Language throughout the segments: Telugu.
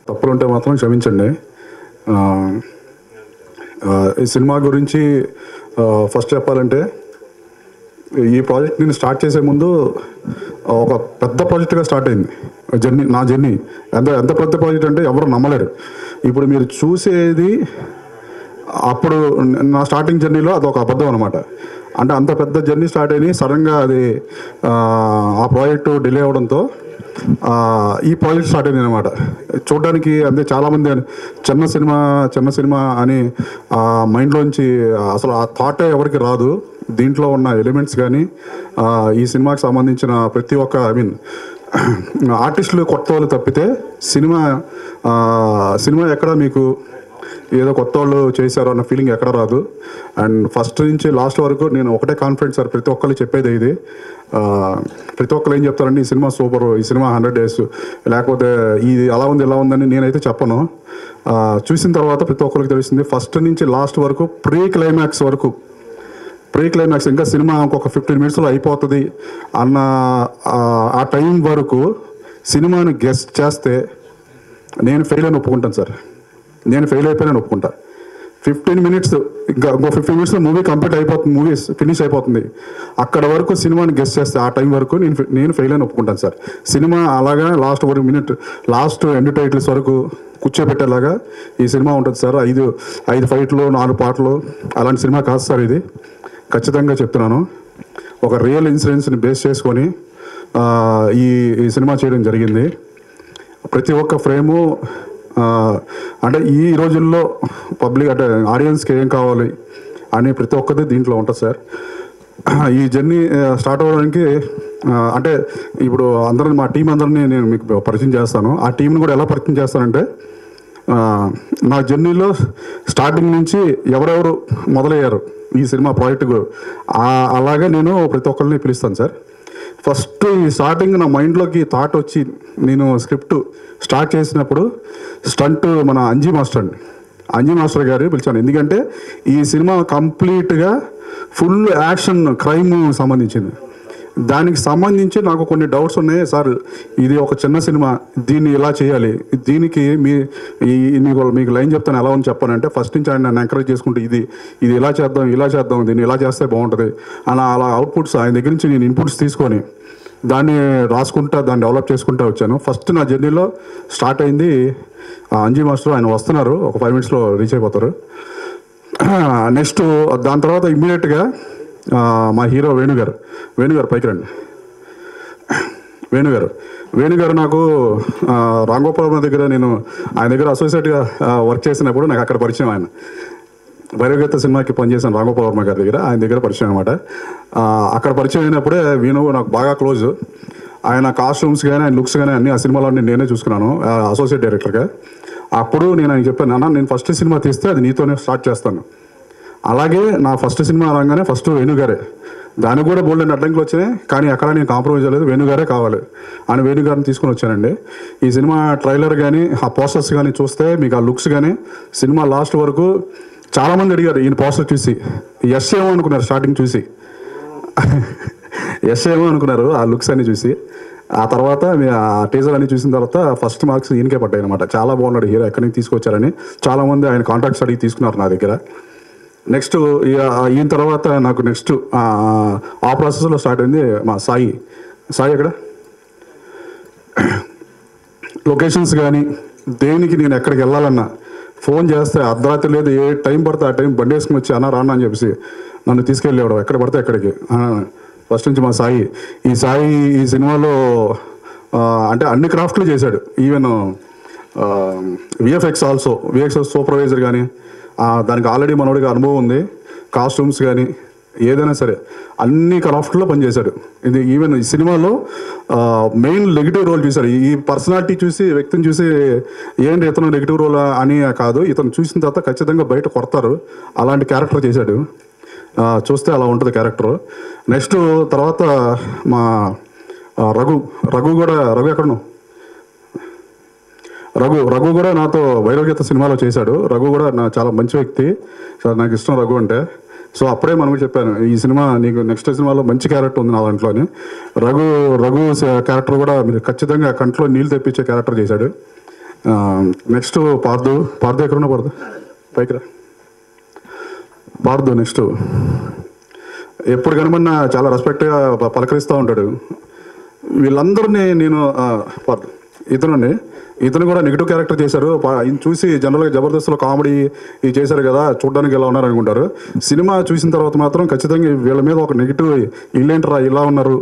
తప్పులుంటే మాత్రం క్షమించండి. ఈ సినిమా గురించి ఫస్ట్ చెప్పాలంటే, ఈ ప్రాజెక్ట్ నేను స్టార్ట్ చేసే ముందు ఒక పెద్ద ప్రాజెక్ట్గా స్టార్ట్ అయింది నా జర్నీ. ఎంత పెద్ద ప్రాజెక్ట్ అంటే ఎవరు నమ్మలేరు. ఇప్పుడు మీరు చూసేది అప్పుడు నా స్టార్టింగ్ జర్నీలో అదొక అబద్ధం అనమాట. అంటే అంత పెద్ద జర్నీ స్టార్ట్ అయ్యి సడన్గా అది ఆ ప్రాజెక్టు డిలే అవడంతో ఈ ప్రాజెక్ట్ స్టార్ట్ అయింది అనమాట. చూడడానికి అంటే చాలామంది చిన్న సినిమా అని మైండ్లోంచి అసలు ఆ థాటే ఎవరికి రాదు. దీంట్లో ఉన్న ఎలిమెంట్స్ కానీ ఈ సినిమాకి సంబంధించిన ప్రతి ఒక్క ఆర్టిస్టులు కొత్త వాళ్ళు తప్పితే సినిమా ఎక్కడ మీకు ఏదో కొత్త వాళ్ళు చేశారు అన్న ఫీలింగ్ ఎక్కడ రాదు. అండ్ ఫస్ట్ నుంచి లాస్ట్ వరకు నేను ఒకటే కాన్ఫిడెన్స్ సార్, ప్రతి ఒక్కళ్ళు చెప్పేది ఇది. ప్రతి ఒక్కరు ఏం చెప్తారండి, ఈ సినిమా సూపర్, ఈ సినిమా 100 days, లేకపోతే ఇది అలా ఉంది ఇలా ఉందని నేనైతే చెప్పను. చూసిన తర్వాత ప్రతి ఒక్కరికి తెలిసింది ఫస్ట్ నుంచి లాస్ట్ వరకు ప్రీ క్లైమాక్స్ ఇంకా సినిమా ఇంకొక 15 minutesలో అయిపోతుంది అన్న ఆ టైం వరకు సినిమాని గెస్ట్ చేస్తే నేను ఫెయిల్ అని ఒప్పుకుంటాను సార్. నేను ఫెయిల్ అయిపోయానని ఒప్పుకుంటా. 15 minutes ఇంకా 15 minutesలో మూవీ కంప్లీట్ అయిపోతుంది, మూవీ ఫినిష్ అయిపోతుంది. అక్కడ వరకు సినిమాని గెస్ట్ చేస్తే ఆ టైం వరకు నేను ఫెయిల్ అని ఒప్పుకుంటాను సార్. సినిమా అలాగా లాస్ట్ ఎండ్ టైటిల్స్ వరకు కూర్చోబెట్టేలాగా ఈ సినిమా ఉంటుంది సార్. 5 ఫైట్లు 4 పాటలు అలాంటి సినిమా కాదు సార్ ఇది. ఖచ్చితంగా చెప్తున్నాను. ఒక రియల్ ఇన్సిడెంట్స్ని బేస్ చేసుకొని ఈ సినిమా చేయడం జరిగింది. ప్రతి ఒక్క ఫ్రేము అంటే ఈ రోజుల్లో పబ్లిక్ అంటే ఆడియన్స్కి ఏం కావాలి అని ప్రతి ఒక్కటి దీంట్లో ఉంటుంది సార్. ఈ జర్నీ స్టార్ట్ అవ్వడానికి అంటే ఇప్పుడు మా టీం అందరినీ నేను మీకు పరిచయం చేస్తాను. ఆ టీంని కూడా ఎలా పరిచయం చేస్తానంటే, నా జర్నీలో స్టార్టింగ్ నుంచి ఎవరెవరు మొదలయ్యారు ఈ సినిమా ప్రాజెక్టు అలాగే నేను ప్రతి ఒక్కరిని పిలుస్తాను సార్. ఫస్ట్ ఈ స్టార్టింగ్ నా మైండ్లోకి థాట్ వచ్చి నేను స్క్రిప్ట్ స్టార్ట్ చేసినప్పుడు స్టంట్ మన అంజీ మాస్టర్ గారు పిలిచాను. ఎందుకంటే ఈ సినిమా కంప్లీట్గా ఫుల్ యాక్షన్ క్రైమ్ సంబంధించింది. దానికి సంబంధించి నాకు కొన్ని డౌట్స్ ఉన్నాయి సార్. ఇది ఒక చిన్న సినిమా, దీన్ని ఇలా చేయాలి, దీనికి మీకు లైన్ చెప్తాను ఎలా ఉంది చెప్పానంటే, ఫస్ట్ నుంచి ఆయన నన్ను ఎంకరేజ్ చేసుకుంటూ ఇది ఇలా చేద్దాం దీన్ని ఇలా చేస్తే బాగుంటుంది అలా అవుట్పుట్స్ ఆయన దగ్గర నుంచి నేను ఇన్పుట్స్ తీసుకొని దాన్ని రాసుకుంటా దాన్ని డెవలప్ చేసుకుంటూ వచ్చాను. ఫస్ట్ నా జర్నీలో స్టార్ట్ అయింది అంజీ మాస్టర్. ఆయన వస్తున్నారు, ఒక 5 minutesలో రీచ్ అయిపోతారు. నెక్స్ట్ దాని తర్వాత ఇమ్మీడియట్గా మా హీరో వేణుగారు పైకి రండి. వేణుగారు నాకు రాంగోపాల్ దగ్గర నేను ఆయన దగ్గర అసోసియేట్గా వర్క్ చేసినప్పుడు నాకు అక్కడ పరిచయం. ఆయన భైరవగీత సినిమాకి పనిచేశాను రాంగోపాల్ వర్మ గారి దగ్గర, ఆయన దగ్గర పరిచయం అనమాట. అక్కడ పరిచయం అయినప్పుడే వేణు నాకు బాగా క్లోజ్. ఆయన కాస్ట్యూమ్స్ కానీ ఆయన లుక్స్ కానీ అన్ని ఆ సినిమాలో నేనే చూసుకున్నాను అసోసియేట్ డైరెక్టర్గా. అప్పుడు నేను ఆయన చెప్పాను, అన్న నేను ఫస్ట్ సినిమా తీస్తే అది నీతోనే స్టార్ట్ చేస్తాను. అలాగే నా ఫస్ట్ సినిమా రాగానే ఫస్ట్ వేణుగారే, దానికి కూడా బోల్డెన్ అడ్డంకులు వచ్చినాయి, కానీ అక్కడ నేను కాంప్రమైజ్ అవ్వలేదు, వేణుగారే కావాలి అని వేణుగారిని తీసుకొని వచ్చానండి. ఈ సినిమా ట్రైలర్ కానీ ఆ పోస్టర్స్ కానీ చూస్తే మీకు ఆ లుక్స్ కానీ సినిమా లాస్ట్ వరకు చాలామంది అడిగారు ఈయన పోస్టర్ చూసి ఎస్ ఏమో అనుకున్నారు. స్టార్టింగ్ చూసి ఎస్ ఏమో అనుకున్నారు ఆ లుక్స్ అన్ని చూసి. ఆ తర్వాత ఆ టీజర్ అన్ని చూసిన తర్వాత ఫస్ట్ మార్క్స్ ఈయనకే పడ్డాయి అనమాట. చాలా బాగున్నాడు హీరో, ఎక్కడి నుంచి తీసుకొచ్చారని చాలామంది ఆయన కాంటాక్ట్స్ అడిగి తీసుకున్నారు నా దగ్గర. నెక్స్ట్ ఈయన తర్వాత నాకు నెక్స్ట్ ఆ ప్రాసెస్లో స్టార్ట్ అయింది మా సాయి ఎక్కడ లొకేషన్స్ కానీ దేనికి నేను ఎక్కడికి వెళ్ళాలన్నా ఫోన్ చేస్తే అర్ధరాత్రి లేదు, ఏ టైం పడితే ఆ టైం బండి వేసుకుని వచ్చి రానా అని చెప్పేసి నన్ను తీసుకెళ్ళేవాడు ఎక్కడ పడితే ఎక్కడికి. ఫస్ట్ నుంచి మా సాయి ఈ సినిమాలో అంటే అన్ని క్రాఫ్ట్లు చేశాడు. Even VFX also, VFX supervisor కానీ దానికి ఆల్రెడీ మనోడికి అనుభవం ఉంది. కాస్ట్యూమ్స్ కానీ ఏదైనా సరే అన్ని క్రాఫ్ట్లో పనిచేశాడు. ఇది ఈవెన్ ఈ సినిమాలో మెయిన్ నెగిటివ్ రోల్ చూశాడు. ఈ పర్సనాలిటీ చూసి, వ్యక్తిని చూసి ఏంటి ఇతను నెగిటివ్ రోల్ అని కాదు, ఇతను చూసిన తర్వాత ఖచ్చితంగా బయట కొడతారు అలాంటి క్యారెక్టర్ చేశాడు. చూస్తే అలా ఉంటుంది క్యారెక్టర్. నెక్స్ట్ తర్వాత మా రఘు కూడా, రఘు ఎక్కడను, రఘు కూడా నాతో వైరగీత సినిమాలో చేశాడు. రఘు కూడా చాలా మంచి వ్యక్తి, నాకు ఇష్టం రఘు అంటే. సో అప్పుడే మనకు చెప్పాను, ఈ సినిమా నీకు నెక్స్ట్ సినిమాలో మంచి క్యారెక్టర్ ఉంది నా దాంట్లోని. రఘు క్యారెక్టర్ కూడా మీరు ఖచ్చితంగా కంట్లో నీళ్ళు తెప్పించే క్యారెక్టర్ చేశాడు. నెక్స్ట్ పార్దు ఎక్కడున్నా పార్దు పైకి రా. పార్దు నెక్స్ట్ ఎప్పుడు కనమన్నా చాలా రెస్పెక్ట్గా పలకరిస్తూ ఉంటాడు. వీళ్ళందరినీ నేను పార్దు ఇతను కూడా నెగిటివ్ క్యారెక్టర్ చేశారు. చూసి జనరల్గా జబర్దస్త్లో కామెడీ ఇది చేశారు కదా, చూడడానికి ఎలా ఉన్నారు అనుకుంటారు. సినిమా చూసిన తర్వాత మాత్రం ఖచ్చితంగా వీళ్ళ మీద ఒక నెగిటివ్ ఇల్లేంటరా ఇలా ఉన్నారు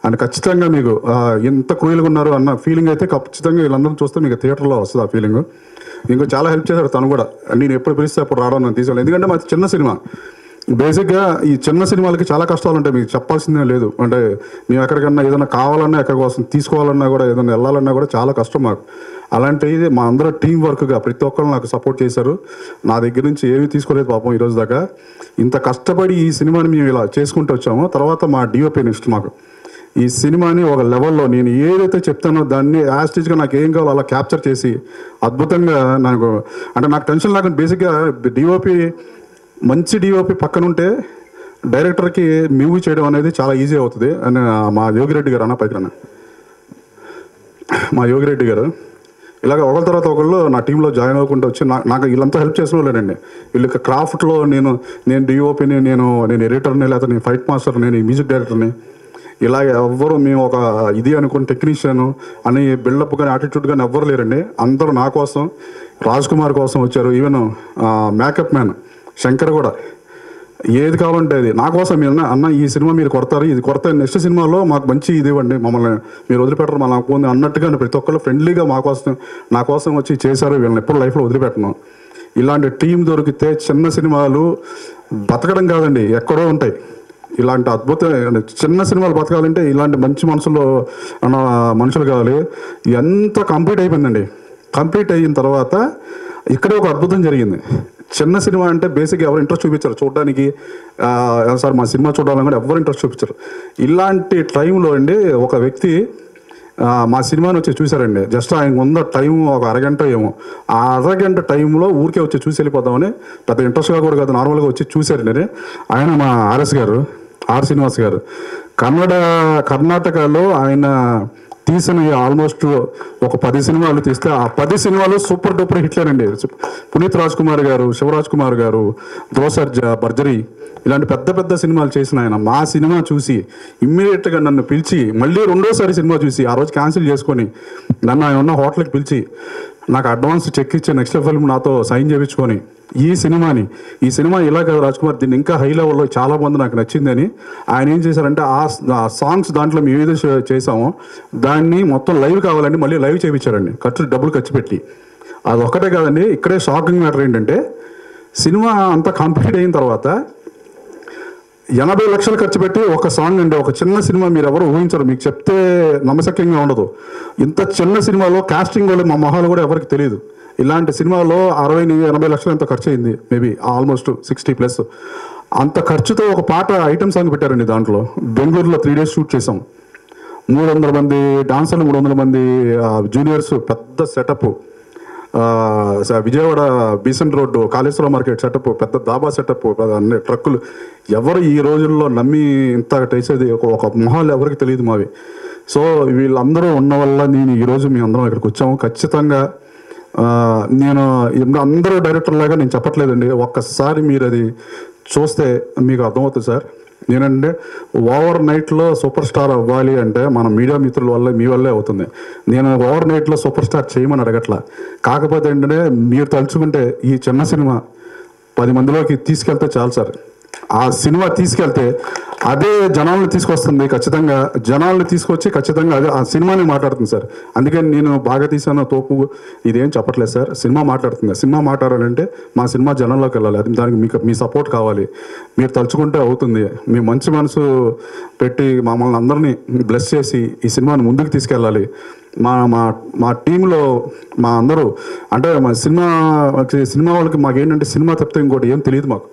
అని ఖచ్చితంగా మీకు ఎంత క్రూయల్గా ఉన్నారు అన్న ఫీలింగ్ అయితే ఖచ్చితంగా వీళ్ళందరూ చూస్తే మీకు థియేటర్లో వస్తుంది ఆ ఫీలింగ్. ఇంకో చాలా హెల్ప్ చేశారు తను కూడా. నేను ఎప్పుడు పిలిస్తే అప్పుడు రావడం నన్ను తీసుకెళ్ళి, ఎందుకంటే మా చిన్న సినిమా. బేసిక్గా ఈ చిన్న సినిమాలకి చాలా కష్టాలు ఉంటాయి, మీకు చెప్పాల్సిందే లేదు. అంటే మేము ఎక్కడికన్నా ఏదైనా కావాలన్నా, ఎక్కడి కోసం తీసుకోవాలన్నా కూడా, ఏదైనా వెళ్ళాలన్నా కూడా చాలా కష్టం మాకు. అలాంటిది మా అందరూ టీం వర్క్గా ప్రతి ఒక్కరు నాకు సపోర్ట్ చేశారు. నా దగ్గర నుంచి ఏమీ తీసుకోలేదు పాపం ఈరోజు దాకా. ఇంత కష్టపడి ఈ సినిమాని మేము ఇలా చేసుకుంటూ వచ్చామో, తర్వాత మా డిఓపి నెక్స్ట్ మాకు ఈ సినిమాని ఒక లెవెల్లో నేను ఏదైతే చెప్తానో దాన్ని యాస్టేజ్గా నాకు ఏం కావాలో అలా క్యాప్చర్ చేసి అద్భుతంగా నాకు, అంటే నాకు టెన్షన్ లేకుండా బేసిక్గా మంచి డిఓపి పక్కనుంటే డైరెక్టర్కి మూవీ చేయడం అనేది చాలా ఈజీ అవుతుంది అని మా యోగిరెడ్డి గారు పైకి మా యోగిరెడ్డి గారు ఇలాగ ఒకరి తర్వాత ఒకళ్ళు నా టీంలో జాయిన్ అవ్వకుండా వచ్చి నాకు వీళ్ళంతా హెల్ప్ చేసిన వాళ్ళేనండి. వీళ్ళకి క్రాఫ్ట్లో నేను డిఓపిని, నేను ఎడిటర్ని, లేకపోతే నేను ఫైట్ మాస్టర్, నేను మ్యూజిక్ డైరెక్టర్ని, ఇలాగ ఎవ్వరు మేము ఒక ఇది అనుకుని టెక్నీషియన్ అని బిల్డప్ కానీ యాటిట్యూడ్ కానీ ఎవ్వరు లేరండి. అందరూ నా కోసం, రాజ్ కుమార్ కోసం వచ్చారు. ఈవెన్ మేకప్ మ్యాన్ శంకర్ కూడా ఏది కావాలంటే అది నా కోసం. మీరు అన్న ఈ సినిమా మీరు కొడతారు, ఇది కొడతారు, నెక్స్ట్ సినిమాలో మాకు మంచి ఇది ఇవ్వండి, మమ్మల్ని మీరు వదిలిపెట్టరు, మా నాకు ఉంది అన్నట్టుగా ప్రతి ఒక్కళ్ళు ఫ్రెండ్లీగా నా కోసం వచ్చి చేశారు. వీళ్ళని ఎప్పుడు లైఫ్లో వదిలిపెట్టను. ఇలాంటి టీం దొరికితే చిన్న సినిమాలు బతకడం కాదండి, ఎక్కడో ఉంటాయి. ఇలాంటి అద్భుతమైన చిన్న సినిమాలు బతకాలంటే ఇలాంటి మంచి మనుషులు కావాలి. ఎంత కంప్లీట్ అయిపోయిందండి. కంప్లీట్ అయిన తర్వాత ఇక్కడే ఒక అద్భుతం జరిగింది. చిన్న సినిమా అంటే బేసిక్గా ఎవరు ఇంట్రెస్ట్ చూపించారు చూడడానికి, సార్ మా సినిమా చూడాలని కూడా ఎవరు ఇంట్రెస్ట్ చూపించారు. ఇలాంటి టైంలో అండి ఒక వ్యక్తి మా సినిమాని వచ్చి చూశారండి. జస్ట్ ఆయన ఉన్న టైం ఒక అరగంట ఏమో, ఆ అరగంట టైంలో ఊరికే వచ్చి చూసి వెళ్ళిపోదామని, పెద్ద ఇంట్రెస్ట్గా కూడా కాదు, నార్మల్గా వచ్చి చూశారండి. ఆయన మా ఆర్ శ్రీనివాస్ గారు కర్ణాటకలో ఆయన తీసిన ఆల్మోస్ట్ ఒక 10 సినిమాలు తీస్తే ఆ 10 సినిమాలు సూపర్ డూపర్ హిట్లేనండి. పునీత్ రాజ్ కుమార్ గారు, శివరాజ్ కుమార్ గారు, ధ్రువసర్జా, బర్జరీ ఇలాంటి పెద్ద సినిమాలు చేసిన ఆయన మా సినిమా చూసి ఇమ్మీడియట్గా నన్ను పిలిచి, మళ్ళీ రెండోసారి సినిమా చూసి ఆ రోజు క్యాన్సిల్ చేసుకొని నన్ను ఆయన ఉన్న హోటల్కి పిలిచి నాకు అడ్వాన్స్ చెక్ ఇచ్చి నెక్స్ట్ ఫిల్మ్ నాతో సైన్ చేయించుకొని ఈ సినిమా ఇలా కాదు రాజ్ కుమార్, దీన్ని ఇంకా హై లెవెల్లో చాలా మంది నాకు నచ్చిందని ఆయన ఏం చేశారంటే ఆ సాంగ్స్ దాంట్లో మేము ఏదైతే చేసామో దాన్ని మొత్తం లైవ్ కావాలండి మళ్ళీ లైవ్ చేయించారండి, డబ్బులు ఖర్చు పెట్టి. అది ఒక్కటే కాదండి, ఇక్కడే షాకింగ్ మ్యాటర్ ఏంటంటే సినిమా అంతా కంప్లీట్ అయిన తర్వాత 80 లక్షలు ఖర్చు పెట్టి ఒక సాంగ్ అండి, ఒక చిన్న సినిమా మీరు ఎవరు ఊహించరు, మీకు చెప్తే నమ్మశక్యంగా ఉండదు. ఇంత చిన్న సినిమాలో కాస్టింగ్ వాళ్ళు మా మొహాలు కూడా ఎవరికి తెలియదు. ఇలాంటి సినిమాలో 60-80 లక్షలు ఎంత ఖర్చు అయింది, మేబీ ఆల్మోస్ట్ 60+. అంత ఖర్చుతో ఒక పాట ఐటమ్ సాంగ్ పెట్టారండి. దాంట్లో బెంగళూరులో 3 days షూట్ చేసాం. 300 మంది డాన్సర్లు, 300 మంది జూనియర్స్, పెద్ద setup. Vijayawada Besant road, Kaleshwaram market setup, పెద్ద దాబా సెటప్, అన్ని ట్రక్కులు. ఎవరు ఈ రోజుల్లో నమ్మి ఇంత వేసేది ఒక మొహాలు ఎవరికి తెలియదు మావి. సో వీళ్ళందరూ ఉన్న వల్ల నేను ఈరోజు మీ అందరం ఇక్కడికి వచ్చాము. ఖచ్చితంగా నేను అందరూ డైరెక్టర్ లాగా నేను చెప్పట్లేదండి, ఒక్కసారి మీరు అది చూస్తే మీకు అర్థమవుతుంది సార్. నేనంటే ఓవర్ నైట్లో సూపర్ స్టార్ అవ్వాలి అంటే మన మీడియా మిత్రుల వల్ల, మీ వల్లే అవుతుంది. నేను ఓవర్ నైట్లో సూపర్ స్టార్ చేయమని అడగట్లా. కాకపోతే ఏంటంటే మీరు తలుచుకుంటే ఈ చిన్న సినిమా 10 మందిలోకి తీసుకెళ్తే చాలు సార్. ఆ సినిమా తీసుకెళ్తే అదే జనాలను తీసుకొస్తుంది, ఖచ్చితంగా జనాలను తీసుకొచ్చి ఖచ్చితంగా అదే ఆ సినిమాని మాట్లాడుతుంది సార్. అందుకని నేను బాగా తీసాను తోపు ఇదేం చెప్పట్లేదు సార్, సినిమా మాట్లాడుతుంది. సినిమా మాట్లాడాలంటే మా సినిమా జనంలోకి వెళ్ళాలి, అది దానికి మీకు మీ సపోర్ట్ కావాలి. మీరు తలుచుకుంటే అవుతుంది. మీ మంచి మనసు పెట్టి మమ్మల్ని అందరినీ బ్లెస్ చేసి ఈ సినిమాని ముందుకు తీసుకెళ్ళాలి. మా మా మా టీంలో మా అందరూ అంటే మా సినిమా వాళ్ళకి మాకేంటంటే సినిమా తప్పితే ఇంకోటి ఏం తెలియదు మాకు.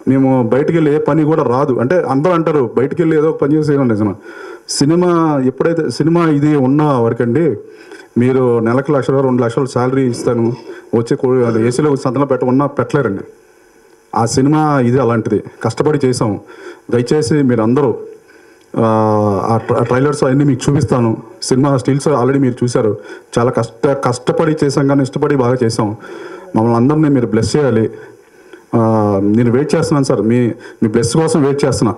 మేము బయటికి వెళ్ళి ఏ పని కూడా రాదు. అంటే అందరూ అంటారు బయటికి వెళ్ళి ఏదో ఒక పని చేసి నిజమా. సినిమా ఎప్పుడైతే సినిమా ఇది ఉన్న వరకండి మీరు నెలకు 1 లక్షలు 2 లక్షలు శాలరీ ఇస్తాను వచ్చి ఏసీలో సంతలో పెట్టమన్నా పెట్టలేరండి. ఆ సినిమా ఇది అలాంటిది, కష్టపడి చేసాము. దయచేసి మీరు అందరూ ఆ ట్రైలర్స్ అవన్నీ మీకు చూపిస్తాను. సినిమా స్టిల్స్ ఆల్రెడీ మీరు చూశారు. చాలా కష్టపడి చేసాం కానీ ఇష్టపడి బాగా చేసాం. మమ్మల్ని అందరినీ మీరు బ్లెస్ చేయాలి. నేను వెయిట్ చేస్తున్నాను సార్, మీ బ్లెస్ కోసం వెయిట్ చేస్తున్నా.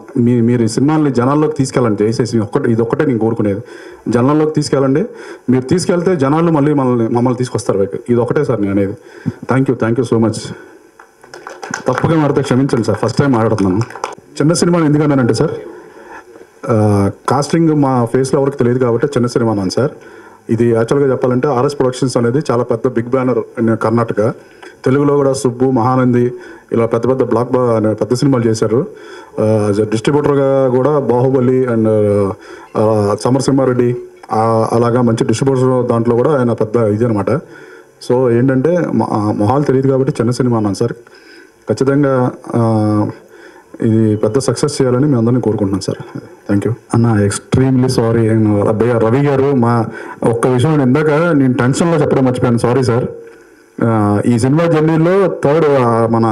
మీరు ఈ సినిమాని జనాల్లోకి తీసుకెళ్ళండి దయచేసి. ఇది ఒక్కటే నేను కోరుకునేది, జనాల్లోకి తీసుకెళ్ళండి. మీరు తీసుకెళ్తే జనాలు మళ్ళీ మమ్మల్ని తీసుకొస్తారు వైపు. ఇది ఒకటే సార్ నేను అనేది. Thank you so much. తప్పుగా మాడితే క్షమించండి సార్, ఫస్ట్ టైం మాట్లాడుతున్నాను. చిన్న సినిమా ఎందుకన్నానంటే సార్, కాస్టింగ్ మా ఫేస్లో ఎవరికి తెలియదు కాబట్టి చిన్న సినిమా అన్నాను సార్. ఇది యాక్చువల్గా చెప్పాలంటే ఆర్ఎస్ ప్రొడక్షన్స్ అనేది చాలా పెద్ద బిగ్ బ్యానర్ కర్ణాటక. తెలుగులో కూడా సుబ్బు, మహానంది ఇలా పెద్ద సినిమాలు చేశారు. డిస్ట్రిబ్యూటర్గా కూడా బాహుబలి అండ్ సమరసింహారెడ్డి అలాగా మంచి డిస్ట్రిబ్యూటర్ దాంట్లో కూడా ఆయన పెద్ద ఇది అనమాట. సో ఏంటంటే మొహాలు తెలియదు కాబట్టి చిన్న సినిమా అన్నాను సార్. ఖచ్చితంగా ఇది పెద్ద సక్సెస్ చేయాలని మేము అందరినీ కోరుకుంటున్నాం సార్. థ్యాంక్ యూ అన్న. ఎక్స్ట్రీమ్లీ సారీ రవి గారు. మా ఒక్క విషయం ఇందాక నేను టెన్షన్లో చెప్పడం మర్చిపోయాను, సారీ సార్. ఈ సినిమా జర్నీలో మన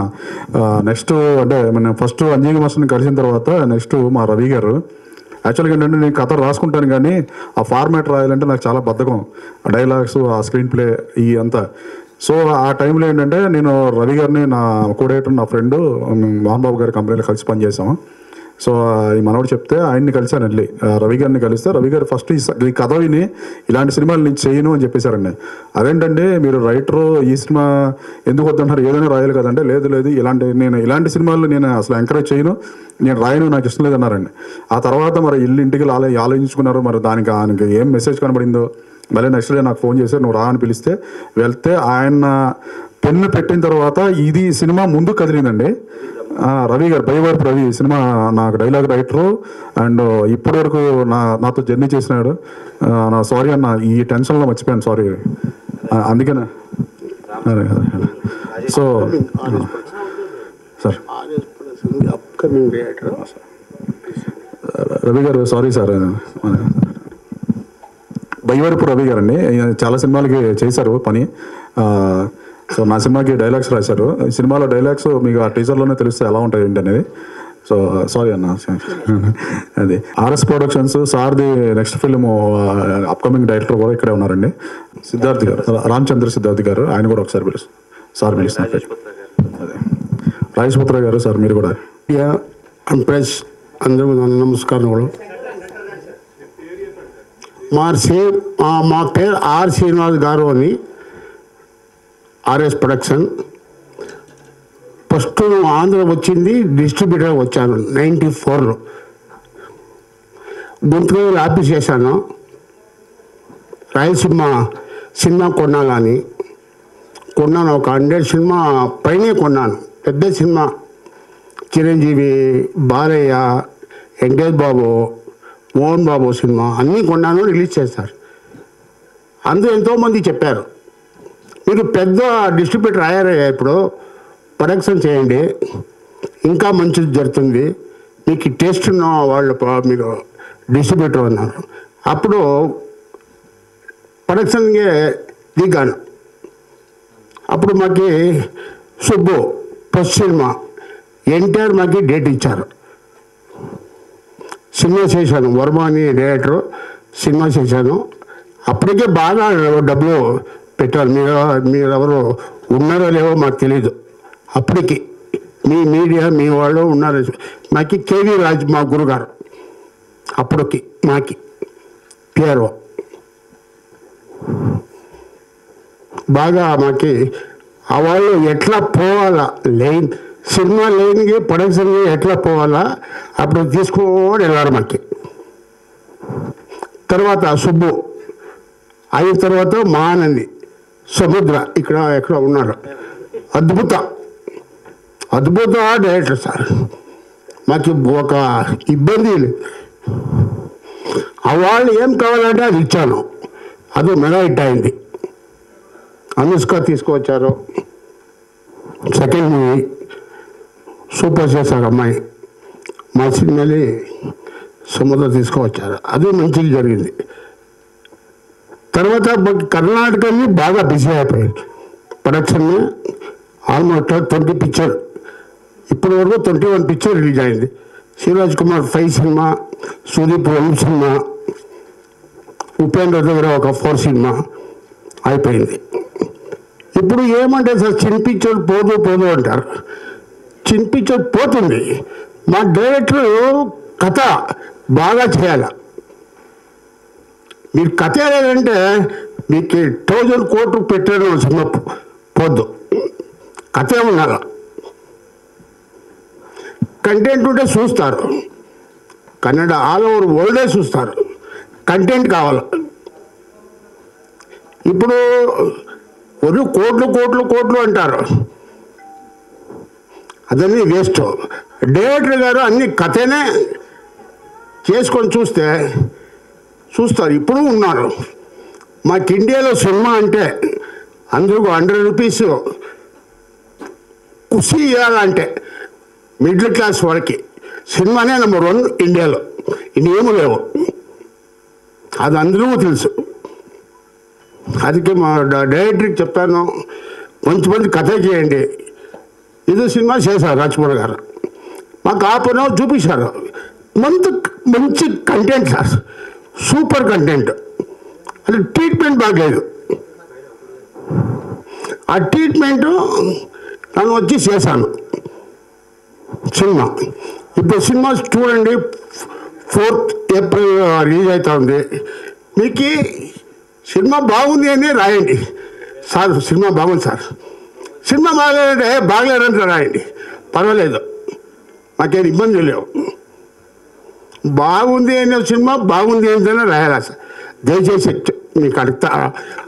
నెక్స్ట్ అంటే మన ఫస్ట్ అంజీ మాస్టర్ని కలిసిన తర్వాత నెక్స్ట్ మా రవి గారు. యాక్చువల్గా ఏంటంటే నేను కథ రాసుకుంటాను కానీ ఆ ఫార్మాట్ రాయాలంటే నాకు చాలా బద్ధకం. ఆ డైలాగ్స్, ఆ స్క్రీన్ ప్లే ఈ అంతా. సో ఆ టైంలో ఏంటంటే నేను రవి గారిని నా కోడేటర్ నా ఫ్రెండ్ మోహన్ బాబు గారి కంపెనీలో కలిసి పనిచేసాము. సో ఈ మనోడు చెప్తే ఆయన్ని కలిసాను వెళ్ళి రవి గారిని కలిస్తే రవి గారు ఫస్ట్ ఈ కథ విని ఇలాంటి సినిమాలు నేను చేయను అని చెప్పేశారండి. అదేంటంటే మీరు రైటరు ఈ సినిమా ఎందుకు వద్దంటారు, ఏదైనా రాయాలి కదంటే లేదు ఇలాంటి సినిమాలు నేను అసలు ఎంకరేజ్ చేయను, నేను రాయను, నాకు ఇష్టం లేదన్నారండి. ఆ తర్వాత మరి ఇంటికి ఆలోచించుకున్నారు. మరి దానికి ఏం మెసేజ్ కనబడిందో మళ్ళీ నెక్స్ట్ డే నాకు ఫోన్ చేశారు, నువ్వు రా అని పిలిస్తే వెళ్తే ఆయన పెన్ను పెట్టిన తర్వాత ఇది సినిమా ముందు కదిలిందండి. రవి గారు, బైవరపు రవి సినిమా నాకు డైలాగ్ రైటరు అండ్ ఇప్పటి వరకు నాతో జర్నీ చేసినాడు. నా సారీ అన్న, ఈ టెన్షన్లో మర్చిపోయాను, సారీ. అందుకనే సో సార్ రవి గారు సారీ సార్. బైవరపు రవి గారు అండి, చాలా సినిమాలకి చేశారు పని. సో నా సినిమాకి డైలాగ్స్ రాశారు. ఈ సినిమాలో డైలాగ్స్ మీకు ఆ టీజర్లోనే తెలుస్తే ఎలా ఉంటాయి ఏంటి అనేది. సో సారీ అన్న. అది ఆర్ఎస్ ప్రొడక్షన్స్ సార్ది నెక్స్ట్ ఫిల్మ్ అప్కమింగ్ డైరెక్టర్ కూడా ఇక్కడే ఉన్నారండి, సిద్ధార్థ్ గారు, రామచంద్ర సిద్ధార్థ్ గారు. ఆయన కూడా ఒకసారి పిలుస్తున్నారు. అదే రాజేశ్పుత్ర గారు సార్, మీరు కూడా ప్రెస్ అందరూ నమస్కారం. మా పేరు ఆర్ శ్రీనివాస్ గారు అని, ఆర్ఎస్ ప్రొడక్షన్. ఫస్ట్ ఆంధ్ర వచ్చింది డిస్ట్రిబ్యూటర్ వచ్చాను 94లో. గుంటూరు ఆఫీస్ చేశాను. రాయలసీమ సినిమా కొన్నాను, ఒక 100 సినిమా పైనే కొన్నాను. పెద్ద సినిమా చిరంజీవి, బాలయ్య, వెంకటేష్ బాబు, మోహన్ బాబు సినిమా అన్నీ కొన్నాను, రిలీజ్ చేస్తారు. అందరూ ఎంతోమంది చెప్పారు, మీరు పెద్ద డిస్ట్రిబ్యూటర్ అయ్యారయ్యా, ఇప్పుడు ప్రొడక్షన్ చేయండి, ఇంకా మంచిది జరుగుతుంది, మీకు టేస్ట్ ఉన్న వాళ్ళు మీరు డిస్ట్రిబ్యూటర్ అన్నారు. అప్పుడు ప్రొడక్షన్కి దిగాను. అప్పుడు మాకు సుబ్బు ఫస్ట్ సినిమా ఎన్టీఆర్ మాకు డేట్ ఇచ్చారు. సినిమా చేశాను, వర్మ అని డైరెక్టరు, సినిమా చేశాను. అప్పటికే బాగా డబ్బులు పెట్టారు. మీరు ఎవరు ఉన్నారో లేవో మాకు తెలీదు. అప్పటికి మీ మీడియా మీ వాళ్ళు ఉన్నారు. మాకు కేవీ రాజ్ మా గురుగారు, అప్పటికి మాకి పిఆర్ఓ బాగా మాకి ఆ వాళ్ళు ఎట్లా పోవాలా సినిమా లేనికి ప్రొడక్షన్ ఎట్లా పోవాలా అప్పుడు తీసుకోని వెళ్ళారు మాకు. తర్వాత సుబ్బు అయిన తర్వాత మహానంది, సముద్ర ఇక్కడ ఎక్కడ ఉన్నారు. అద్భుత డైరెక్టర్ సార్. మాకు ఒక ఇబ్బంది లేదు. వాళ్ళు ఏం కావాలంటే అది ఇచ్చాను. అది మెగా హిట్ అయింది. అనుష్క తీసుకువచ్చారు. సెకండ్ మూవీ సూపర్ చేశారు అమ్మాయి. మా సినిమాని సముద్ర తీసుకువచ్చారు. అది మంచిగా జరిగింది. తర్వాత కర్ణాటకని బాగా బిజీ అయిపోయింది. ప్రొడక్షన్ ఆల్మోస్ట్ 20 పిక్చర్, ఇప్పటి వరకు 21 పిక్చర్ రిలీజ్ అయింది. శివరాజ్ కుమార్ 5 సినిమా, సుదీప్ 1 సినిమా, ఉపేంద్ర దగ్గర ఒక 4 సినిమా అయిపోయింది. ఇప్పుడు ఏమంటే సార్ చిన్న పిక్చర్ పోదు అంటారు. చిన్న పిక్చర్ పోతుంది. మా డైరెక్టర్ కథ బాగా చేయాలి. మీరు కథ లేదంటే మీకు 1000 కోట్లు పెట్టారు సినిమా పోద్దు. కథ ఉండాలి. కంటెంట్ ఉంటే చూస్తారు. కన్నడ ఆల్ ఓవర్ వరల్డే చూస్తారు. కంటెంట్ కావాలి. ఇప్పుడు ఒక కోట్లు అంటారు. అదన్నీ వేస్ట్. డైరెక్టర్ గారు అన్ని కథనే చేసుకొని చూస్తారు. ఇప్పుడు ఉన్నారు. మాకు ఇండియాలో సినిమా అంటే అందరూ 100 రూపీస్ ఖుషి ఇవ్వాలంటే మిడిల్ క్లాస్ వాళ్ళకి సినిమానే నెంబర్ 1 ఇండియాలో. ఇన్నేమీ లేవు. అది అందరూ తెలుసు. అందుకే మా డైరెక్టర్కి చెప్తాను, మంచి కథ చేయండి. ఇది సినిమా చేశారు రాజ్కుమార్ గారు. మాకు ఆపన చూపించారు. మంచి కంటెంట్ సార్, సూపర్ కంటెంట్. అది ట్రీట్మెంట్ బాగలేదు. ఆ ట్రీట్మెంట్ నన్ను వచ్చి చేశాను సినిమా. ఇప్పుడు సినిమా చూడండి, 4th ఏప్రిల్ రిలీజ్ అవుతా ఉంది. మీకు సినిమా బాగుంది అని రాయండి సార్. సినిమా బాగుంది సార్. సినిమా బాగలేదంటే రాయండి, పర్వాలేదు. మాకేం ఇబ్బంది లేవు. బాగుంది అనే సినిమా బాగుంది ఏంటనే రాయాలా సార్. దయచేసి మీకు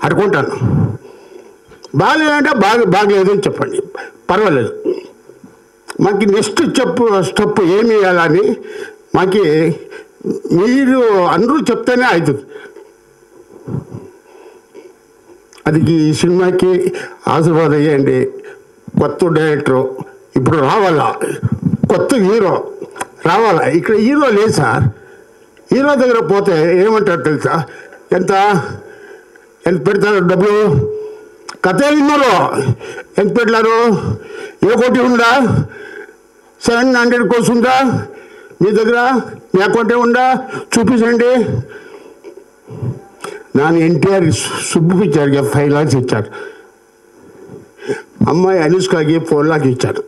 అడుకుంటాను. బాగలేదంటే బాగలేదు అని చెప్పండి, పర్వాలేదు. మాకు నెక్స్ట్ స్టెప్ ఏమి వేయాలని మాకు మీరు అందరూ చెప్తేనే అవుతుంది. అది ఈ సినిమాకి ఆశీర్వాదం చేయండి. కొత్త డైరెక్టరు ఇప్పుడు రావాలా, కొత్త హీరో రావాలా. ఇక్కడ హీరో లేదు సార్. హీరో దగ్గర పోతే ఏమంటారు తెలుసా? ఎంత పెడతారు డబ్బులు? కథ విన్నారు ఎంత పెట్టారు? ఏ కోటి ఉందా? 700 కోర్స్ ఉందా మీ దగ్గర? మీ అకౌంటే ఉందా? చూపించండి. ನಾನು NTR సుబ్బు పిక్చర్కి 5 lakhs ఇచ్చారు. అమ్మాయి అనుష్కకి 4 lakhs ఇచ్చారు.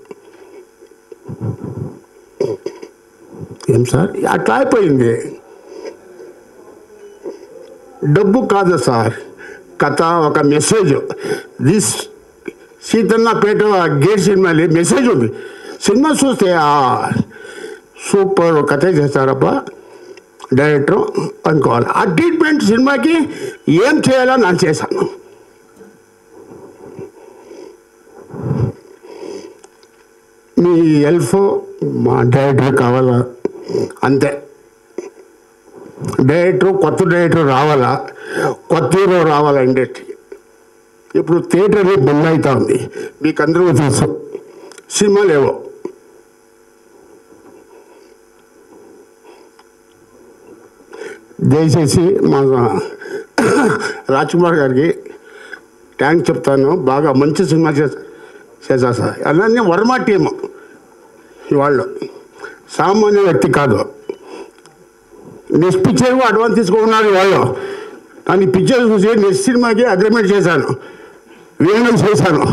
ఏం సార్ అట్లా అయిపోయింది. డబ్బు కాదు సార్, కథ ఒక మెసేజ్. దిస్ సీతన్నపేట గేట్ సినిమాలో మెసేజ్ ఉంది. సినిమా చూస్తే సూపర్ కథ చేస్తారబ్బా డైరెక్టర్ అనుకోవాలి. ఆ ట్రీట్మెంట్ సినిమాకి ఏం చేయాలో నేను చేశాను. మీ హెల్ప్ మా డైరెక్టర్ కావాలా అంతే. కొత్త డైరెక్టర్ రావాలా, కొత్త హీరో రావాలా ఇండస్ట్రీకి. ఇప్పుడు థియేటర్ బంద్ అవుతా ఉంది, మీకు అందరూ తెలుసు. సినిమా లేవు. దయచేసి మా రాజ్కుమార్ గారికి థ్యాంక్స్ చెప్తాను. బాగా మంచి సినిమా చేశా సార్. అలానే వర్మ టీము వాళ్ళు సామాన్య వ్యక్తి కాదు. నెక్స్ట్ పిక్చర్ అడ్వాన్స్ తీసుకున్నారు వాళ్ళు. కానీ పిక్చర్ చూసి నెక్స్ట్ సినిమాకి అగ్రిమెంట్ చేశాను, విలీనం చేశాను.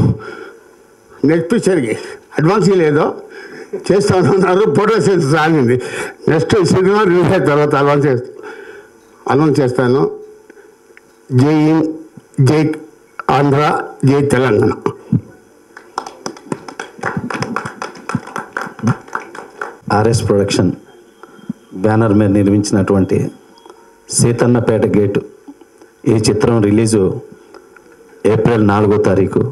నెక్స్ట్ పిక్చర్కి అడ్వాన్స్ లేదు, చేస్తాను అన్నారు. ఫోటో సెన్స్ రానింది. నెక్స్ట్ సినిమా రిలీజ్ అయిన తర్వాత అనౌన్స్ చేస్తాను. జై ఆంధ్ర, జై తెలంగాణ. ఆర్ఎస్ ప్రొడక్షన్ బ్యానర్ మీద నిర్మించినటువంటి సీతన్నపేట గేటు ఈ చిత్రం రిలీజు ఏప్రిల్ 4వ తారీఖు.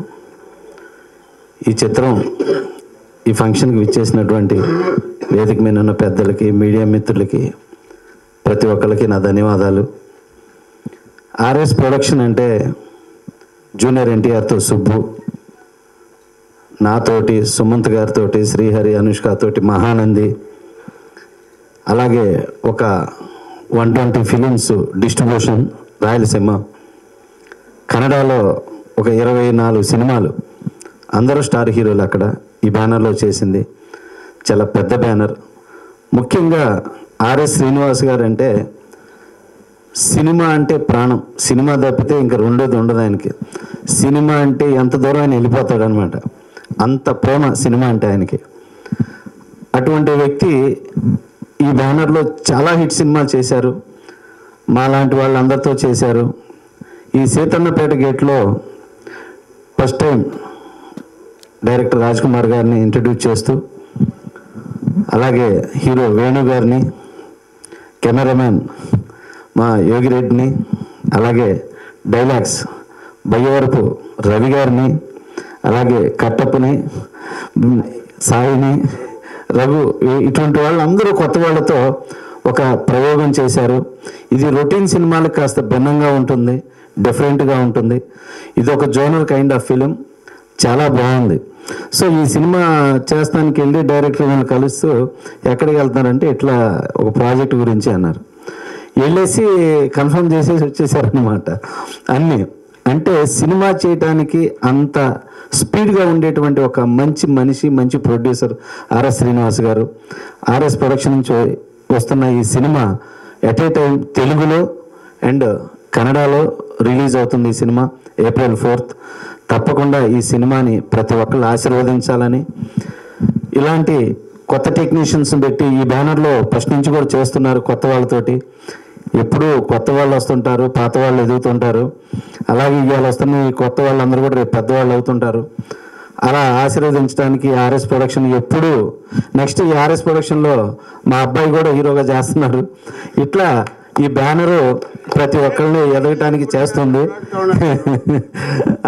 ఈ చిత్రం ఈ ఫంక్షన్కి విచ్చేసినటువంటి వేదిక మీద ఉన్న పెద్దలకి, మీడియా మిత్రులకి, ప్రతి ఒక్కరికి నా ధన్యవాదాలు. ఆర్ఎస్ ప్రొడక్షన్ అంటే జూనియర్ ఎన్టీఆర్తో సుబ్బు, నాతోటి, సుమంత్ గారితో, శ్రీహరి, అనుష్కతోటి మహానంది, అలాగే ఒక 120 ఫిలిమ్స్ డిస్ట్రిబ్యూషన్ రాయలసీమ, కన్నడలో ఒక 24 సినిమాలు, అందరూ స్టార్ హీరోలు అక్కడ ఈ బ్యానర్లో చేసింది. చాలా పెద్ద బ్యానర్. ముఖ్యంగా ఆర్ఎస్ శ్రీనివాస్ గారు అంటే సినిమా అంటే ప్రాణం. సినిమా తప్పితే ఇంకా రెండోది ఉండదు ఆయనకి. సినిమా అంటే ఎంత దూరం ఆయన వెళ్ళిపోతాడు అనమాట, అంత ప్రేమ సినిమా అంటే ఆయనకి. అటువంటి వ్యక్తి ఈ బ్యానర్లో చాలా హిట్ సినిమాలు చేశారు, మా లాంటి వాళ్ళందరితో చేశారు. ఈ సీతన్నపేట గేట్లో first time director Raj Kumar గారిని ఇంట్రడ్యూస్ చేస్తూ, అలాగే హీరో వేణు గారిని, కెమెరామెన్ మా యోగిరెడ్డిని, అలాగే డైలాగ్స్ బయ్యవరపు రవి గారిని, అలాగే కట్టప్పని, సాయిని, రఘు, ఇటువంటి వాళ్ళందరూ కొత్త వాళ్ళతో ఒక ప్రయోగం చేశారు. ఇది రొటీన్ సినిమాలకు కాస్త భిన్నంగా ఉంటుంది, డిఫరెంట్గా ఉంటుంది. ఇది ఒక జోనర్ కైండ్ ఆఫ్ ఫిలిం, చాలా బాగుంది. సో ఈ సినిమా చేస్తానికి వెళ్ళి డైరెక్టర్ వాళ్ళు కలుస్తూ ఎక్కడికి వెళ్తున్నారంటే ఇట్లా ఒక ప్రాజెక్ట్ గురించి అన్నారు. వెళ్ళేసి కన్ఫర్మ్ చేసేసి వచ్చేసారనమాట అన్నీ. అంటే సినిమా చేయడానికి అంత స్పీడ్గా ఉండేటువంటి ఒక మంచి మనిషి, మంచి ప్రొడ్యూసర్ ఆర్ఎస్ శ్రీనివాస్ గారు. ఆర్ఎస్ ప్రొడక్షన్ నుంచి వస్తున్న ఈ సినిమా ఎట్ ఏ టైం తెలుగులో అండ్ కన్నడలో రిలీజ్ అవుతుంది. ఈ సినిమా ఏప్రిల్ 4th. తప్పకుండా ఈ సినిమాని ప్రతి ఒక్కళ్ళు ఆశీర్వదించాలని, ఇలాంటి కొత్త టెక్నీషియన్స్ పెట్టి ఈ బ్యానర్లో ఫస్ట్ నుంచి కూడా చేస్తున్నారు కొత్త వాళ్ళతోటి. ఎప్పుడూ కొత్త వాళ్ళు వస్తుంటారు, పాత వాళ్ళు ఎదుగుతుంటారు. అలాగే ఇవాళ వస్తున్న ఈ కొత్త వాళ్ళందరూ కూడా రేపు పెద్దవాళ్ళు అవుతుంటారు. అలా ఆశీర్వదించడానికి ఆర్ఎస్ ప్రొడక్షన్ ఎప్పుడు నెక్స్ట్ ఈ ఆర్ఎస్ ప్రొడక్షన్లో మా అబ్బాయి కూడా హీరోగా చేస్తున్నారు. ఇట్లా ఈ బ్యానరు ప్రతి ఒక్కరిని ఎదగటానికి చేస్తుంది.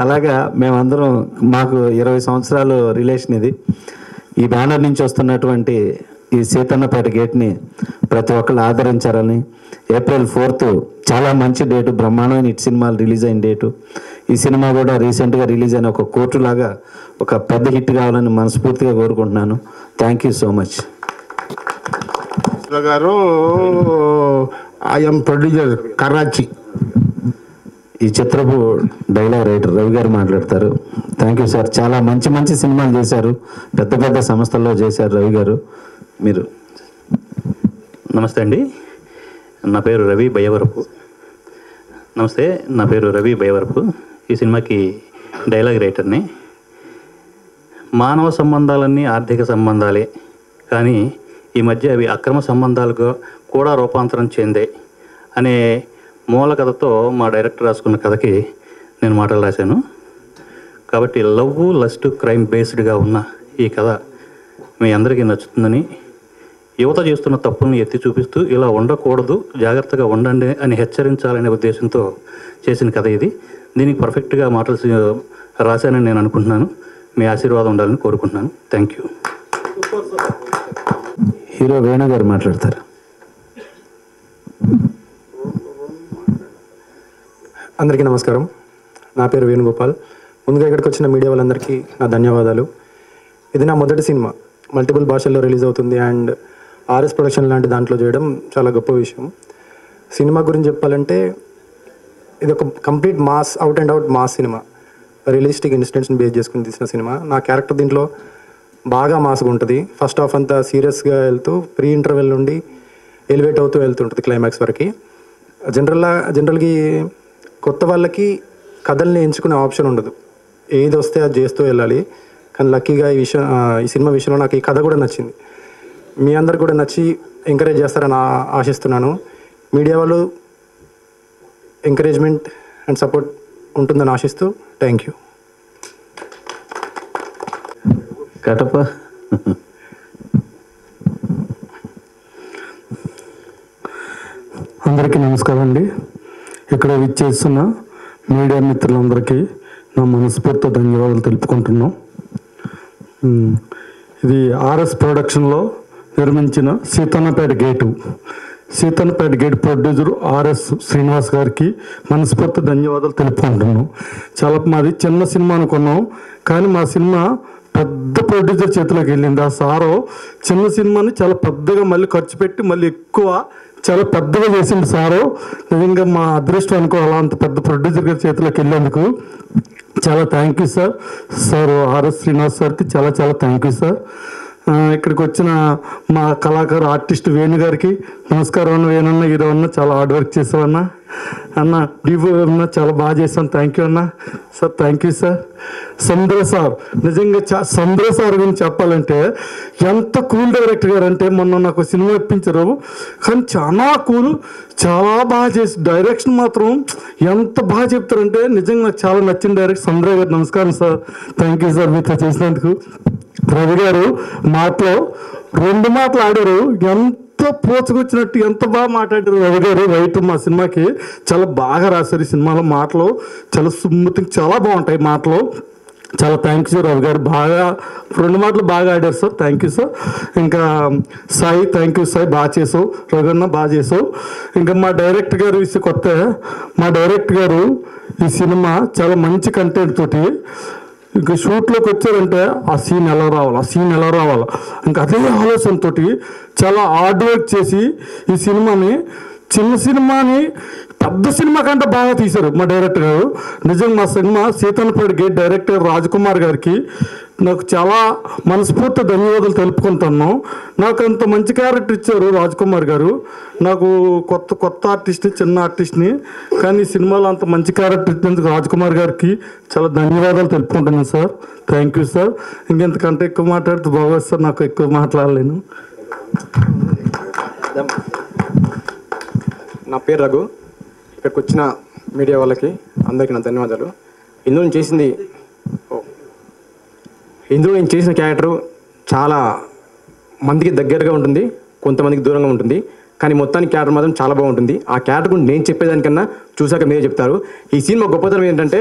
అలాగా మేమందరం, మాకు 20 సంవత్సరాలు రిలేషన్ ఇది. ఈ బ్యానర్ నుంచి వస్తున్నటువంటి ఈ సీతన్నపేట గేట్ని ప్రతి ఒక్కళ్ళు ఆదరించాలని. ఏప్రిల్ 4th చాలా మంచి డేటు, బ్రహ్మాండమైన హిట్ సినిమాలు రిలీజ్ అయిన డేటు. ఈ సినిమా కూడా రీసెంట్గా రిలీజ్ అయిన ఒక కోర్టు లాగా ఒక పెద్ద హిట్ కావాలని మనస్ఫూర్తిగా కోరుకుంటున్నాను. Thank you so much. గారు ఐఎమ్ ప్రొడ్యూసర్ కరాచీ. ఈ చిత్రపు డైలాగ్ రైటర్ రవి గారు మాట్లాడతారు. Thank you sir. చాలా మంచి మంచి సినిమాలు చేశారు, పెద్ద పెద్ద సంస్థల్లో చేశారు రవి గారు. మీరు. నమస్తే అండి, నా పేరు రవి బయ్యవరపు. నమస్తే, నా పేరు రవి బయ్యవరపు. ఈ సినిమాకి డైలాగ్ రైటర్ని. మానవ సంబంధాలన్నీ ఆర్థిక సంబంధాలే, కానీ ఈ మధ్య అవి అక్రమ సంబంధాలుగా కూడా రూపాంతరం చెందాయి అనే మూల కథతో మా డైరెక్టర్ రాసుకున్న కథకి నేను మాటలు రాశాను. కాబట్టి లవ్, లస్ట్, క్రైమ్ బేస్డ్గా ఉన్న ఈ కథ మీ అందరికీ నచ్చుతుందని, యువత చేస్తున్న తప్పుల్ని ఎత్తి చూపిస్తూ ఇలా ఉండకూడదు, జాగ్రత్తగా ఉండండి అని హెచ్చరించాలనే ఉద్దేశంతో చేసిన కథ ఇది. దీనికి పర్ఫెక్ట్గా మాటలు రాశానని నేను అనుకుంటున్నాను. మీ ఆశీర్వాదం ఉండాలని కోరుకుంటున్నాను. Thank you. హీరో వేణు గారు మాట్లాడతారు. అందరికీ నమస్కారం. నా పేరు వేణుగోపాల్. ముందుగా ఇక్కడికి వచ్చిన మీడియా వాళ్ళందరికీ నా ధన్యవాదాలు. ఇది నా మొదటి సినిమా, మల్టిపుల్ భాషల్లో రిలీజ్ అవుతుంది అండ్ ఆర్ఎస్ ప్రొడక్షన్ లాంటి దాంట్లో చేయడం చాలా గొప్ప విషయం. సినిమా గురించి చెప్పాలంటే ఇది ఒక complete mass, out and out mass cinema. Realistic ఇన్సిడెంట్స్ని బేస్ చేసుకుని తీసిన సినిమా. నా క్యారెక్టర్ దీంట్లో బాగా మాస్గా ఉంటుంది. ఫస్ట్ హాఫ్ అంతా సీరియస్గా వెళ్తూ ప్రీ ఇంటర్వెల్ నుండి ఎలివేట్ అవుతూ వెళ్తుంటుంది క్లైమాక్స్ వరకు. జనరల్గా కొత్త వాళ్ళకి కథల్ని ఎంచుకునే ఆప్షన్ ఉండదు, ఏది వస్తే అది చేస్తూ వెళ్ళాలి. కానీ లక్కీగా ఈ సినిమా విషయంలో నాకు ఈ కథ కూడా నచ్చింది. మీ అందరికి కూడా నచ్చి ఎంకరేజ్ చేస్తారని ఆశిస్తున్నాను. మీడియా వాళ్ళు ఎంకరేజ్మెంట్ అండ్ సపోర్ట్ ఉంటుందని ఆశిస్తూ థ్యాంక్ యూ. కటప అందరికీ నమస్కారం అండి. ఇక్కడ విచ్చేస్తున్న మీడియా మిత్రులందరికీ నా మనస్ఫూర్తితో ధన్యవాదాలు తెలుపుకుంటున్నాం. ఇది ఆర్ఎస్ ప్రొడక్షన్లో నిర్మించిన Seethannapeta gate producer RS Srinivas గారికి మనస్ఫూర్తి ధన్యవాదాలు తెలుపుకుంటున్నాం. చాలా మాది చిన్న సినిమా అనుకున్నాం, కానీ మా సినిమా పెద్ద ప్రొడ్యూసర్ చేతిలోకి వెళ్ళింది. ఆ సారు చిన్న సినిమాని చాలా పెద్దగా మళ్ళీ ఖర్చు పెట్టి మళ్ళీ ఎక్కువ చాలా పెద్దగా చేసింది సారు. నిజంగా మా అదృష్టం అనుకోవాలా, అంత పెద్ద ప్రొడ్యూసర్ గారి చేతిలోకి వెళ్ళేందుకు చాలా thank you sir. RS Srinivas సార్కి చాలా చాలా థ్యాంక్ యూ సార్. ఇక్కడికి వచ్చిన మా కళాకారు ఆర్టిస్ట్ వేణు గారికి నమస్కారం అన్న. వేణన్న హీరో అన్న చాలా హార్డ్ వర్క్ చేసావన్నా. అన్న డివో అన్న చాలా బాగా చేశాను, థ్యాంక్ యూ అన్న. Sir thank you sir. Sandra sir, నిజంగా సంద్ర సార్ గురించి చెప్పాలంటే ఎంత కూల్ డైరెక్టర్ గారు అంటే, మొన్న నాకు సినిమా ఇప్పించారు కానీ చాలా కూల్, చాలా బాగా చేసి డైరెక్షన్ మాత్రం ఎంత బాగా చెప్తారంటే నిజంగా నాకు చాలా నచ్చిన డైరెక్టర్ సంద్ర గారు. నమస్కారం సార్, థ్యాంక్ యూ సార్ మీతో చేసినందుకు. రవి గారు మాటలో 2 మాటలు ఆడారు, ఎంత పోచుకొచ్చినట్టు ఎంత బాగా మాట్లాడారు రవి గారు. రైటర్ మా సినిమాకి చాలా బాగా రాశారు. ఈ సినిమాలో మాటలు చాలా సుమ్ముతి చాలా బాగుంటాయి మాటలు. చాలా థ్యాంక్స్ రవి గారు, బాగా 2 మాటలు బాగా ఆడారు సార్, థ్యాంక్ యూ సార్. ఇంకా సాయి, థ్యాంక్ యూ సాయి, బాగా చేసావు. రఘున్న బాగా చేసావు. ఇంకా మా డైరెక్టర్ గారు విషయం కొత్త, మా డైరెక్టర్ గారు ఈ సినిమా చాలా మంచి కంటెంట్ తోటి ఇంకా షూట్లోకి వచ్చారంటే ఆ సీన్ ఎలా రావాలి ఇంకా అదే ఆలోచనతో చాలా హార్డ్ వర్క్ చేసి ఈ సినిమాని, చిన్న సినిమాని పెద్ద సినిమా కంటే బాగా తీశారు మా డైరెక్టర్ గారు. నిజంగా మా cinema Seethannapeta gate director Rajkumar గారికి నాకు చాలా మనస్ఫూర్తి ధన్యవాదాలు తెలుపుకుంటున్నాం. నాకు అంత మంచి క్యారెక్టర్ ఇచ్చారు రాజ్కుమార్ గారు. నాకు కొత్త ఆర్టిస్ట్ని, చిన్న ఆర్టిస్ట్ని, కానీ ఈ సినిమాలో అంత మంచి క్యారెక్టర్ ఇచ్చినందుకు రాజ్కుమార్ గారికి చాలా ధన్యవాదాలు తెలుపుకుంటున్నాను సార్, థ్యాంక్ యూ సార్. ఇంకెంతకంటే ఎక్కువ మాట్లాడితే బాగోదు సార్, నాకు ఎక్కువ మాట్లాడలేను. నా పేరు రఘు. ఇక్కడికి వచ్చిన మీడియా వాళ్ళకి అందరికీ నా ధన్యవాదాలు. ఇందులో నేను చేసిన క్యారెక్టరు చాలా మందికి దగ్గరగా ఉంటుంది, కొంతమందికి దూరంగా ఉంటుంది, కానీ మొత్తానికి క్యారెక్టర్ మాత్రం చాలా బాగుంటుంది. ఆ క్యారెక్టర్ గురించి నేను చెప్పేదానికన్నా చూసాక మీరే చెప్తారు. ఈ సినిమా గొప్పతనం ఏంటంటే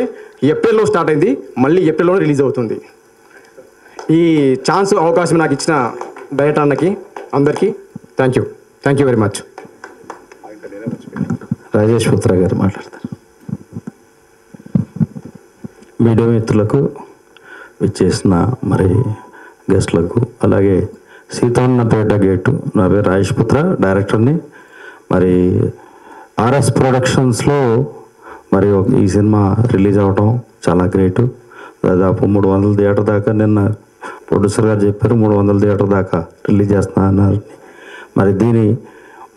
ఏప్రిల్లో స్టార్ట్ అయింది, మళ్ళీ ఏప్రిల్లోనే రిలీజ్ అవుతుంది. ఈ అవకాశం నాకు ఇచ్చిన డైరెక్టర్ అన్నకి అందరికీ thank you very much. Rajesh పుత్ర గారు మాట్లాడతారు. మీడియా మిత్రులకు, విచ్చేసిన మరి గెస్ట్లకు, అలాగే సీతన్నపేట గేటు, నా పేరు రాజేష్ పుత్ర, డైరెక్టర్ని. మరి ఆర్ఎస్ ప్రొడక్షన్స్లో మరి ఈ సినిమా రిలీజ్ అవ్వటం చాలా గ్రేటు. దాదాపు 300 థియేటర్ దాకా, నిన్న ప్రొడ్యూసర్ గారు చెప్పారు 300 థియేటర్ దాకా రిలీజ్ చేస్తున్నా అన్నారు. మరి దీని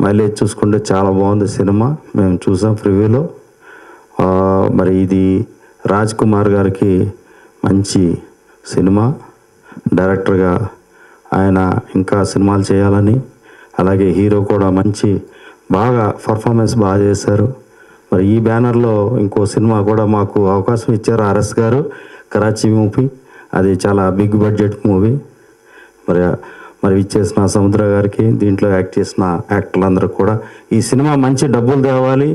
మైలేజ్ చూసుకుంటే చాలా బాగుంది సినిమా, మేము చూసాం ప్రివ్యూలో. మరి ఇది రాజ్కుమార్ గారికి మంచి సినిమా, డైరెక్టర్గా ఆయన ఇంకా సినిమాలు చేయాలని, అలాగే హీరో కూడా బాగా పర్ఫార్మెన్స్ బాగా చేశారు. మరి ఈ బ్యానర్లో ఇంకో సినిమా కూడా మాకు అవకాశం ఇచ్చారు ఆర్ఎస్ గారు, కరాచీ మూవీ. అది చాలా బిగ్ బడ్జెట్ మూవీ. మరి ఇచ్చేసిన సముద్ర గారికి, దీంట్లో యాక్ట్ చేసిన యాక్టర్లందరూ కూడా ఈ సినిమా మంచి డబ్బులు తేవాలి.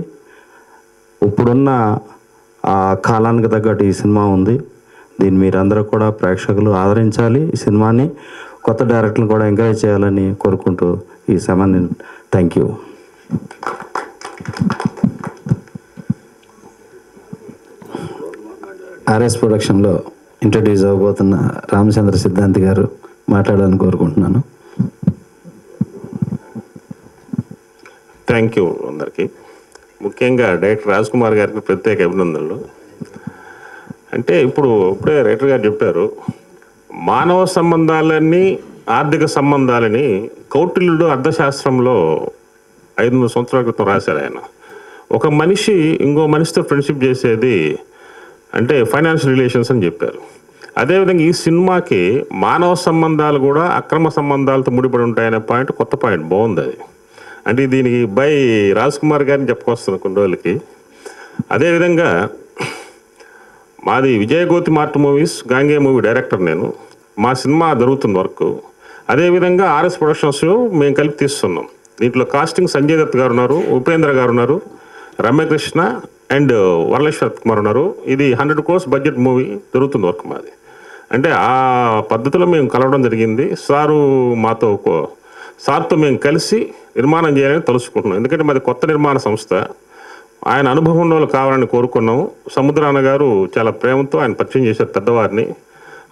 ఇప్పుడున్న ఆ కాలానికి తగ్గట్టు ఈ సినిమా ఉంది. దీన్ని మీరందరూ కూడా ప్రేక్షకులు ఆదరించాలి. ఈ సినిమాని కొత్త డైరెక్టర్లు కూడా ఎంకరేజ్ చేయాలని కోరుకుంటూ ఈ సమయాన్ని థ్యాంక్ యూ. ఆర్ఎస్ ప్రొడక్షన్లో ఇంట్రడ్యూస్ అవ్వబోతున్న రామచంద్ర సిద్ధాంతి గారు మాట్లాడాలని కోరుకుంటున్నాను. థ్యాంక్ యూ అందరికీ. ముఖ్యంగా డైరెక్టర్ రాజ్కుమార్ గారికి ప్రత్యేక అభినందనలు. అంటే ఇప్పుడే రైటర్ గారు చెప్పారు, మానవ సంబంధాలని, ఆర్థిక సంబంధాలని కౌటిల్యుడు అర్థశాస్త్రంలో 500 సంవత్సరాల క్రితం రాశారు ఆయన. ఒక మనిషి ఇంకో మనిషితో ఫ్రెండ్షిప్ చేసేది అంటే ఫైనాన్షియల్ రిలేషన్స్ అని చెప్పారు. అదేవిధంగా ఈ సినిమాకి మానవ సంబంధాలు కూడా అక్రమ సంబంధాలతో ముడిపడి ఉంటాయనే పాయింట్, కొత్త పాయింట్ బాగుంది. అది అంటే దీనికి బై రాజ్కుమార్ గారిని చెప్పుకొస్తున్నాను కొన్ని రోజులకి. అదేవిధంగా మాది విజయగోతి మార్ట్ మూవీస్, గాంగే మూవీ డైరెక్టర్ నేను. మా సినిమా జరుగుతున్న వర్క్. అదేవిధంగా ఆర్ఎస్ ప్రొడక్షన్స్ మేము కలిపి తీస్తున్నాం. దీంట్లో కాస్టింగ్ సంజయ్ దత్ గారు ఉన్నారు, ఉపేంద్ర గారు ఉన్నారు, రమ్యకృష్ణ అండ్ వరలక్ష్మి కుమార్ ఉన్నారు. ఇది 100 crores బడ్జెట్ మూవీ జరుగుతుంది వర్క్ మాది. అంటే ఆ పద్ధతిలో మేము కలవడం జరిగింది. సార్తో మేము కలిసి నిర్మాణం చేయాలని తలుచుకుంటున్నాం. ఎందుకంటే మాది కొత్త నిర్మాణ సంస్థ. ఆయన అనుభవం వాళ్ళు కావాలని కోరుకున్నాము. సముద్రాన గారు చాలా ప్రేమతో ఆయన పరిచయం చేశారు పెద్దవారిని.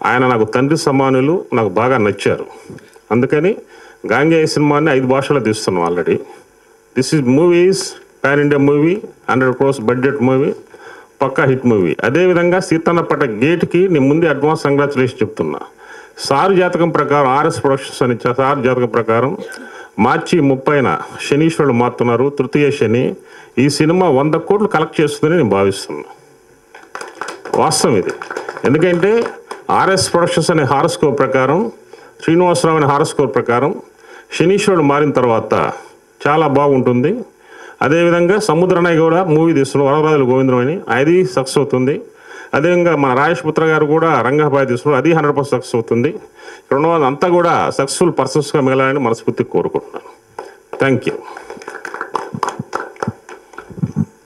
ఆయన నాకు తండ్రి సమానులు, నాకు బాగా నచ్చారు. అందుకని గాంగేయ సినిమాని 5 భాషల్లో తీస్తున్నాం already. This is movies pan India movie, 100 crores budget movie, పక్కా హిట్ మూవీ. అదేవిధంగా సీతన్నపేట గేట్కి నేను ముందే అడ్వాన్స్ కంగ్రాచులేషన్ చెప్తున్నా. సారు జాతకం ప్రకారం ఆర్ఎస్ ప్రొడక్షన్స్ అని సారు జాతకం ప్రకారం మార్చి 30న శనీశ్వరుడు మారుతున్నారు, తృతీయ శని. ఈ సినిమా 100 కోట్లు కలెక్ట్ చేస్తుందని నేను భావిస్తున్నా. వాస్తవం ఇది. ఎందుకంటే ఆర్ఎస్ ప్రొడక్షన్స్ అనే హారోస్కోప్ ప్రకారం, శ్రీనివాసరావు అనే హారోస్కోప్ ప్రకారం శనీశ్వరుడు మారిన తర్వాత చాలా బాగుంటుంది. అదేవిధంగా సముద్రనయ్య కూడా మూవీ తీస్తున్నారు, వరరాజుల గోవిందం అని, అది సక్సెస్ అవుతుంది. అదేవిధంగా మన రాజేష్ పుత్ర గారు కూడా రంగబాయ్ తీస్తున్నారు, అది 100% సక్సెస్ అవుతుంది. ఇక్కడ ఉన్న వాళ్ళంతా కూడా సక్సెస్ఫుల్ పర్సన్స్గా మిగలాలని మనస్ఫూర్తిగా కోరుకుంటున్నాను. Thank you.